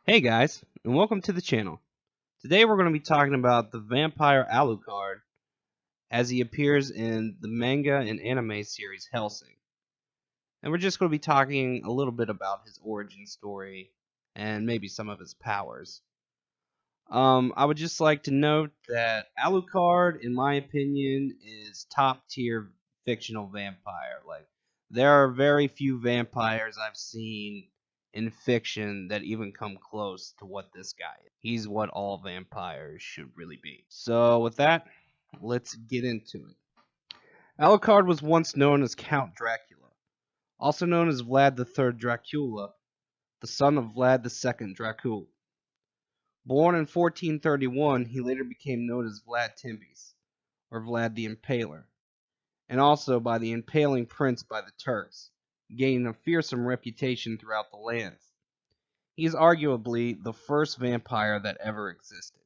Hey guys, and welcome to the channel. Today we're going to be talking about the vampire Alucard as he appears in the manga and anime series Hellsing. And we're just going to be talking a little bit about his origin story and maybe some of his powers. I would just like to note that Alucard, in my opinion, is top tier fictional vampire. There are very few vampires I've seen in fiction that even come close to what this guy is. He's what all vampires should really be. So with that, let's get into it. Alucard was once known as Count Dracula, also known as Vlad III Dracula, the son of Vlad II Dracula. Born in 1431, he later became known as Vlad Tembis, or Vlad the Impaler, and also by the Impaling Prince by the Turks, gaining a fearsome reputation throughout the lands. He is arguably the first vampire that ever existed.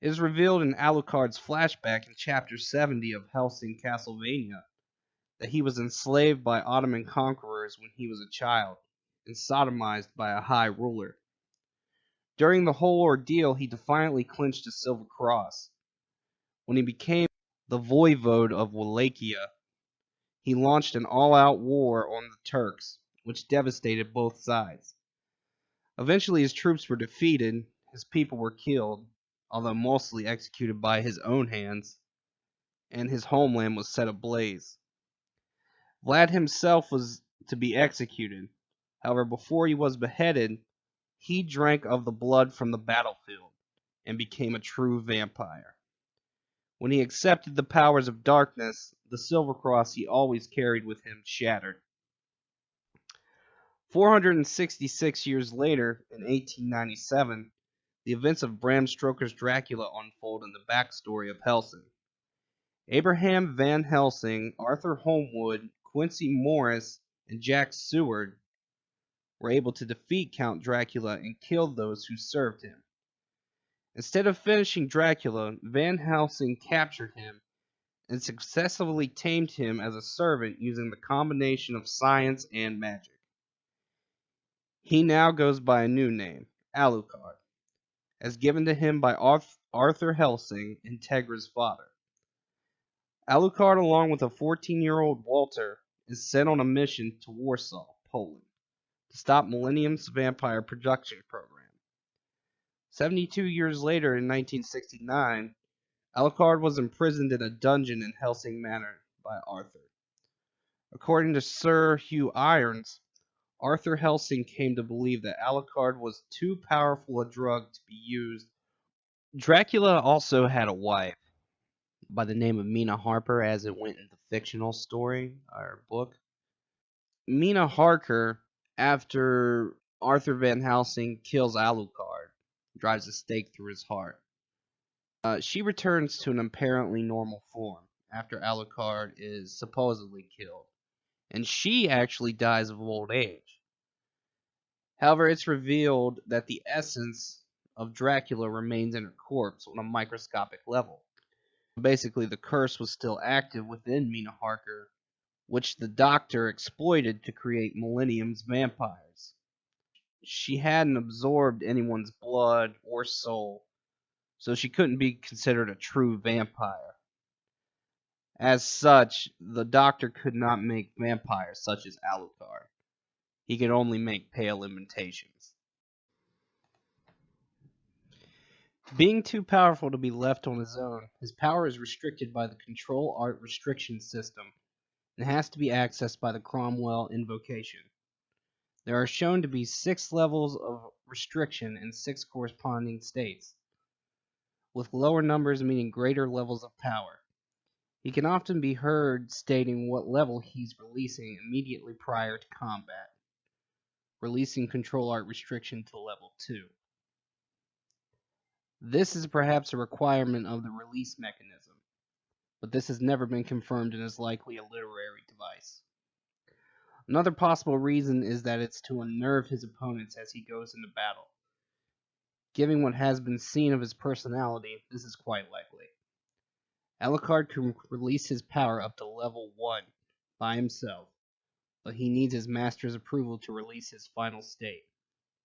It is revealed in Alucard's flashback in Chapter 70 of Hellsing Castlevania that he was enslaved by Ottoman conquerors when he was a child and sodomized by a high ruler. During the whole ordeal, he defiantly clinched a silver cross. When he became the voivode of Wallachia, he launched an all-out war on the Turks, which devastated both sides. Eventually his troops were defeated, his people were killed, although mostly executed by his own hands, and his homeland was set ablaze. Vlad himself was to be executed. However, before he was beheaded, he drank of the blood from the battlefield and became a true vampire. When he accepted the powers of darkness, the silver cross he always carried with him shattered. 466 years later, in 1897, the events of Bram Stoker's Dracula unfold in the backstory of Hellsing. Abraham Van Helsing, Arthur Holmwood, Quincy Morris, and Jack Seward were able to defeat Count Dracula and kill those who served him. Instead of finishing Dracula, Van Helsing captured him and successfully tamed him as a servant using the combination of science and magic. He now goes by a new name, Alucard, as given to him by Arthur Helsing, Integra's father. Alucard, along with a 14-year-old Walter, is sent on a mission to Warsaw, Poland, to stop Millennium's vampire production program. 72 years later, in 1969, Alucard was imprisoned in a dungeon in Helsing Manor by Arthur. According to Sir Hugh Irons, Arthur Helsing came to believe that Alucard was too powerful a drug to be used. Dracula also had a wife by the name of Mina Harker, as it went in the fictional story or book. Mina Harker, after Arthur Van Helsing kills Alucard, drives a stake through his heart. She returns to an apparently normal form after Alucard is supposedly killed, and she actually dies of old age. However, it's revealed that the essence of Dracula remains in her corpse on a microscopic level. Basically, the curse was still active within Mina Harker, which the Doctor exploited to create Millennium's vampires. She hadn't absorbed anyone's blood or soul, so she couldn't be considered a true vampire. As such, the Doctor could not make vampires such as Alucard. He could only make pale imitations. Being too powerful to be left on his own, his power is restricted by the Control Art Restriction System and has to be accessed by the Cromwell Invocation. There are shown to be 6 levels of restriction in 6 corresponding states, with lower numbers meaning greater levels of power. He can often be heard stating what level he's releasing immediately prior to combat, releasing Control Art Restriction to level 2. This is perhaps a requirement of the release mechanism, but this has never been confirmed and is likely a literary device. Another possible reason is that it's to unnerve his opponents as he goes into battle. Given what has been seen of his personality, this is quite likely. Alucard can release his power up to level 1 by himself, but he needs his master's approval to release his final state,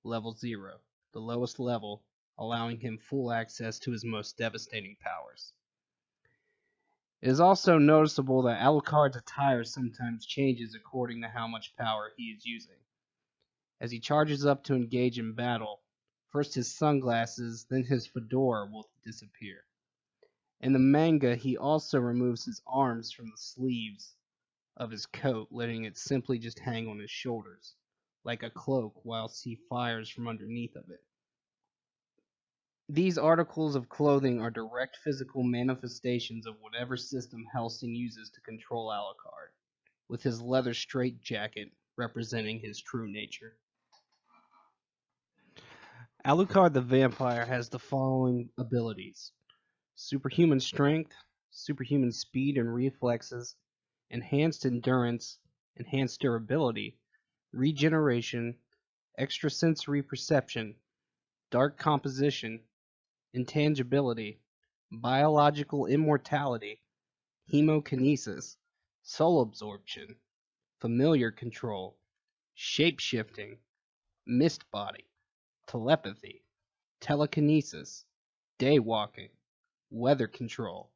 level 0, the lowest level, allowing him full access to his most devastating powers. It is also noticeable that Alucard's attire sometimes changes according to how much power he is using. As he charges up to engage in battle, first his sunglasses, then his fedora will disappear. In the manga, he also removes his arms from the sleeves of his coat, letting it simply just hang on his shoulders, like a cloak, whilst he fires from underneath of it. These articles of clothing are direct physical manifestations of whatever system Hellsing uses to control Alucard, with his leather straitjacket representing his true nature. Alucard the Vampire has the following abilities: superhuman strength, superhuman speed and reflexes, enhanced endurance, enhanced durability, regeneration, extrasensory perception, dark composition, intangibility, biological immortality, hemokinesis, soul absorption, familiar control, shape-shifting, mist body, telepathy, telekinesis, daywalking, weather control,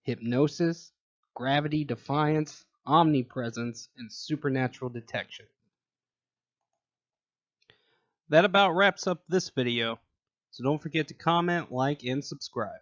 hypnosis, gravity defiance, omnipresence, and supernatural detection. That about wraps up this video, so don't forget to comment, like, and subscribe.